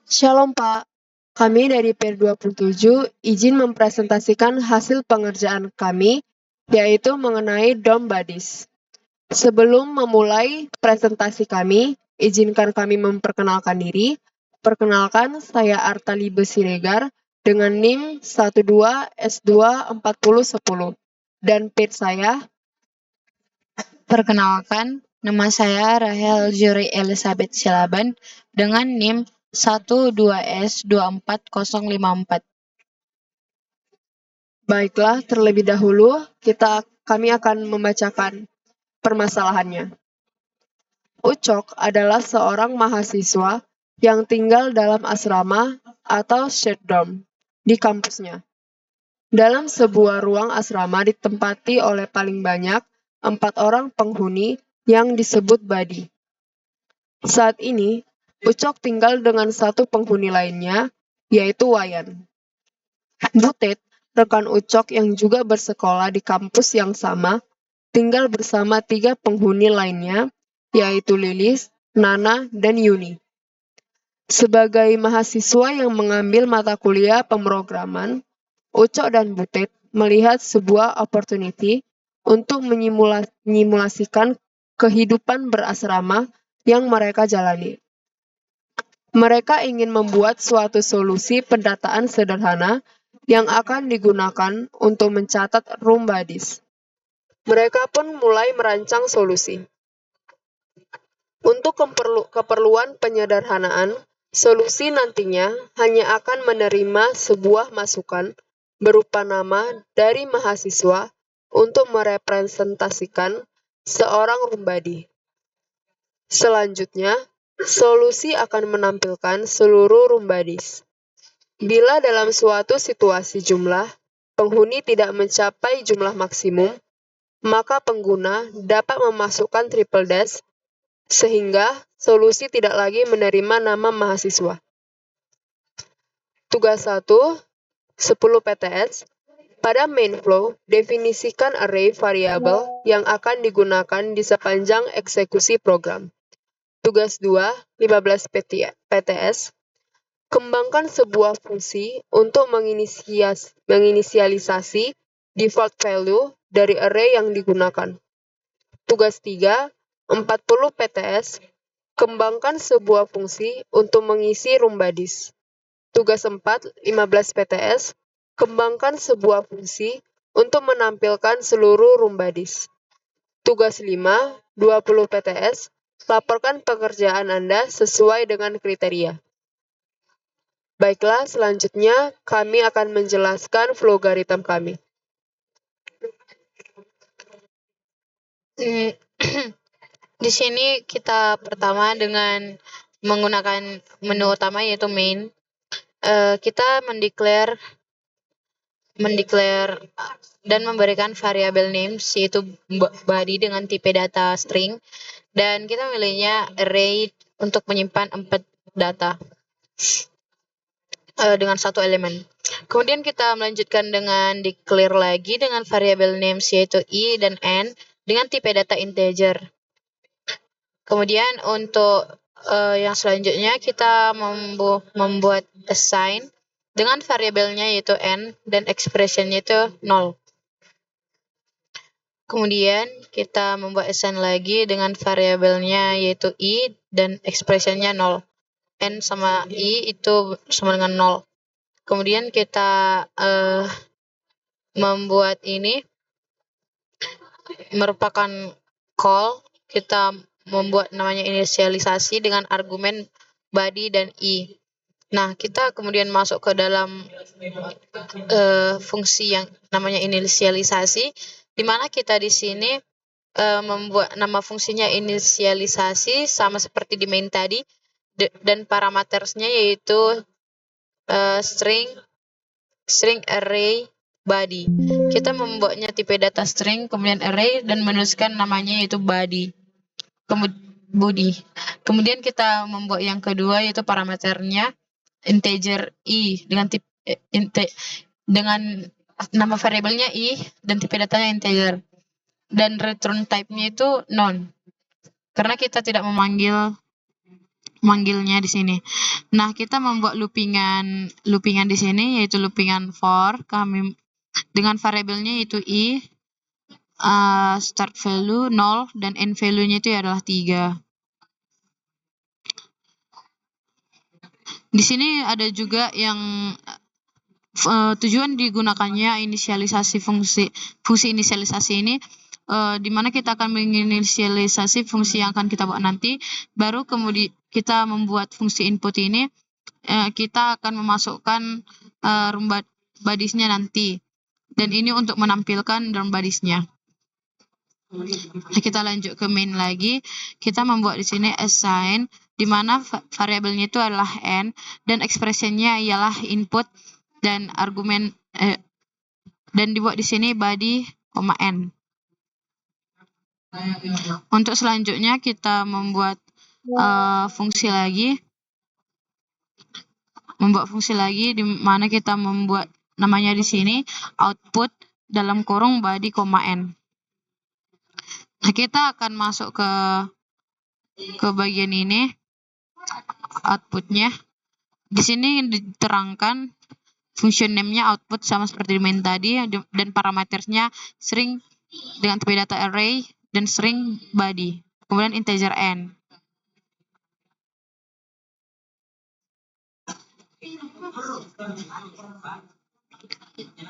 Shalom Pak, kami dari PER27 izin mempresentasikan hasil pengerjaan kami, yaitu mengenai DOM Buddies. Sebelum memulai presentasi kami, izinkan kami memperkenalkan diri. Perkenalkan, saya Artalibe Siregar dengan NIM 12S24010 dan PID saya. Perkenalkan, nama saya Rahel Juri Elizabeth Silaban dengan NIM 12S24054. Baiklah, terlebih dahulu kami akan membacakan permasalahannya. Ucok adalah seorang mahasiswa yang tinggal dalam asrama atau shared dorm di kampusnya. Dalam sebuah ruang asrama ditempati oleh paling banyak 4 orang penghuni yang disebut buddy. Saat ini, Ucok tinggal dengan satu penghuni lainnya, yaitu Wayan. Butet, rekan Ucok yang juga bersekolah di kampus yang sama, tinggal bersama 3 penghuni lainnya, yaitu Lilis, Nana, dan Yuni. Sebagai mahasiswa yang mengambil mata kuliah pemrograman, Ucok dan Butet melihat sebuah opportunity untuk menyimulasikan kehidupan berasrama yang mereka jalani. Mereka ingin membuat suatu solusi pendataan sederhana yang akan digunakan untuk mencatat room buddies. Mereka pun mulai merancang solusi. Untuk keperluan penyederhanaan, solusi nantinya hanya akan menerima sebuah masukan berupa nama dari mahasiswa untuk merepresentasikan seorang room buddy. Selanjutnya, solusi akan menampilkan seluruh room buddies. Bila dalam suatu situasi jumlah penghuni tidak mencapai jumlah maksimum, maka pengguna dapat memasukkan triple dash sehingga solusi tidak lagi menerima nama mahasiswa. Tugas 1, 10 PTS. Pada main flow, definisikan array variabel yang akan digunakan di sepanjang eksekusi program. Tugas 2, 15 PTS. Kembangkan sebuah fungsi untuk menginisialisasi default value dari array yang digunakan. Tugas 3, 40 PTS. Kembangkan sebuah fungsi untuk mengisi room buddies. Tugas 4, 15 PTS. Kembangkan sebuah fungsi untuk menampilkan seluruh room buddies. Tugas 5, 20 PTS. Laporkan pekerjaan Anda sesuai dengan kriteria. Baiklah, selanjutnya kami akan menjelaskan flowgarithm kami. Di sini kita pertama dengan menggunakan menu utama yaitu main. Kita mendeclare dan memberikan variabel names yaitu body dengan tipe data string, dan kita memilihnya array untuk menyimpan 4 data dengan satu elemen. Kemudian kita melanjutkan dengan declare lagi dengan variabel names yaitu i dan n dengan tipe data integer. Kemudian untuk yang selanjutnya kita membuat assign dengan variabelnya yaitu n dan expressionnya itu 0. Kemudian kita membuat assign lagi dengan variabelnya yaitu i dan expressionnya 0. N sama i itu sama dengan 0. Kemudian kita membuat ini merupakan call. Kita membuat namanya inisialisasi dengan argumen body dan i. Nah, kita kemudian masuk ke dalam fungsi yang namanya inisialisasi, di mana kita di sini membuat nama fungsinya inisialisasi sama seperti di main tadi, dan parametersnya yaitu string array body. Kita membuatnya tipe data string, kemudian array, dan menuliskan namanya yaitu body. Kemudian kita membuat yang kedua yaitu parameternya integer i dengan dengan nama variabelnya i dan tipe datanya integer, dan return type-nya itu non karena kita tidak memanggilnya di sini. Nah, kita membuat loopingan di sini yaitu loopingan for kami dengan variabelnya yaitu i, start value 0 dan end value-nya itu adalah 3. Di sini ada juga yang tujuan digunakannya inisialisasi fungsi inisialisasi ini, di mana kita akan menginisialisasi fungsi yang akan kita buat nanti, baru kemudian kita membuat fungsi input ini, kita akan memasukkan room bodies-nya nanti, dan ini untuk menampilkan room bodies-nya. Nah, kita lanjut ke main lagi. Kita membuat di sini assign, di mana variabelnya itu adalah n dan expression-nya ialah input dan argumen dan dibuat di sini body, n. Untuk selanjutnya kita membuat fungsi lagi. Di mana kita membuat namanya di sini output dalam kurung body, n. Nah, kita akan masuk ke bagian ini, outputnya. Di sini diterangkan function name-nya output sama seperti di main tadi, dan parametersnya string dengan tipe data array dan string body, kemudian integer n.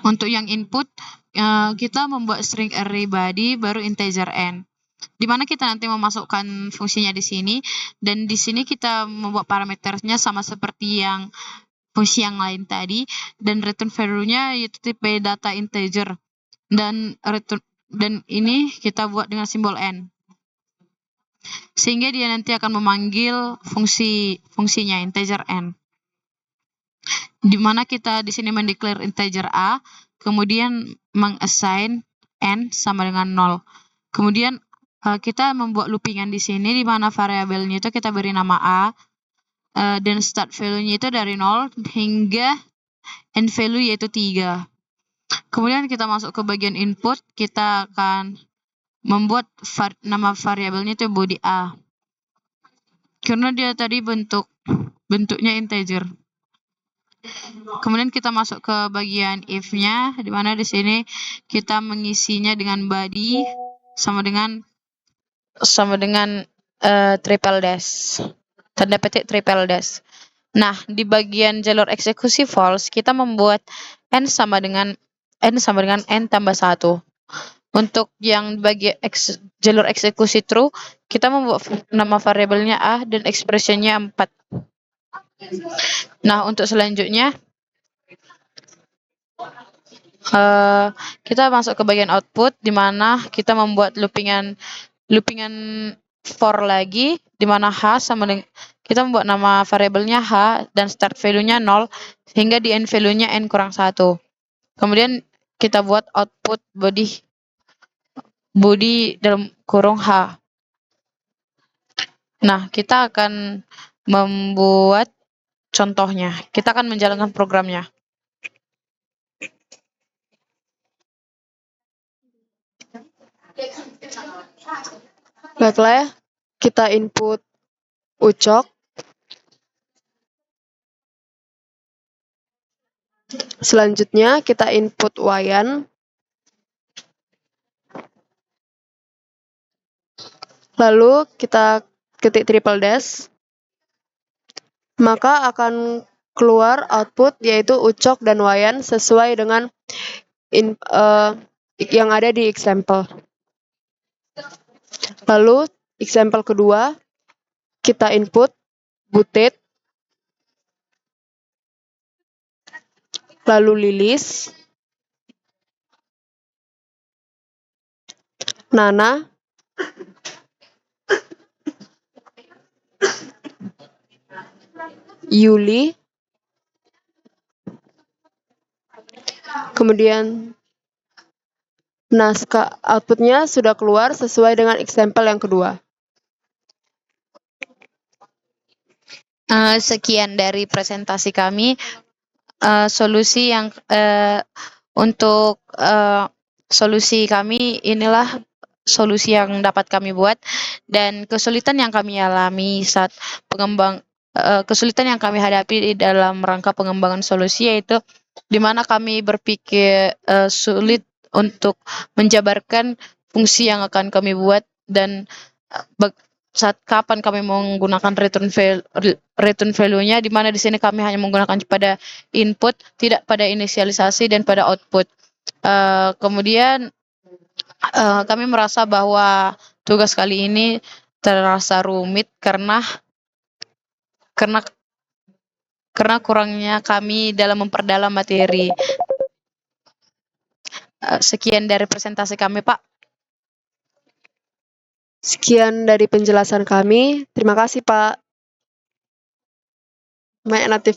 Untuk yang input, kita membuat string array body baru integer n, di mana kita nanti memasukkan fungsinya di sini, dan di sini kita membuat parameternya sama seperti yang fungsi yang lain tadi, dan return value-nya yaitu tipe data integer, dan ini kita buat dengan simbol n, sehingga dia nanti akan memanggil fungsinya integer n, di mana kita di sini mendeclare integer a, kemudian mengassign n sama dengan 0. Kemudian kita membuat loopingan di sini, di mana variabelnya itu kita beri nama a, dan start value-nya itu dari 0 hingga end value yaitu 3. Kemudian kita masuk ke bagian input, kita akan membuat nama variabelnya itu body a, karena dia tadi bentuknya integer. Kemudian kita masuk ke bagian if-nya, di mana di sini kita mengisinya dengan body sama dengan triple dash, tanda petik triple dash. Nah, di bagian jalur eksekusi false, kita membuat n sama dengan n tambah 1. Untuk yang bagi jalur eksekusi true, kita membuat nama variabelnya a dan expression-nya 4. Nah, untuk selanjutnya kita masuk ke bagian output, di mana kita membuat loopingan for lagi, di mana h sama dengan kita membuat nama variabelnya h dan start value-nya 0 hingga di end value-nya n kurang 1. Kemudian kita buat output body dalam kurung h. Nah, kita akan membuat contohnya. Kita akan menjalankan programnya. Baiklah, kita input ucok. Selanjutnya kita input wayan. Lalu kita ketik triple dash. Maka akan keluar output yaitu ucok dan wayan sesuai dengan yang ada di example. Lalu example kedua, kita input butet, lalu Lilis, Nana, Yuli, kemudian naskah outputnya sudah keluar sesuai dengan example yang kedua. Sekian dari presentasi kami. solusi yang untuk solusi kami inilah solusi yang dapat kami buat, dan kesulitan yang kami alami saat kesulitan yang kami hadapi di dalam rangka pengembangan solusi, yaitu di mana kami berpikir sulit untuk menjabarkan fungsi yang akan kami buat, dan saat kapan kami menggunakan return value-nya, di mana di sini kami hanya menggunakan pada input, tidak pada inisialisasi dan pada output. Kemudian kami merasa bahwa tugas kali ini terasa rumit karena kurangnya kami dalam memperdalam materi. Sekian dari presentasi kami, Pak. Sekian dari penjelasan kami. Terima kasih, Pak. My Native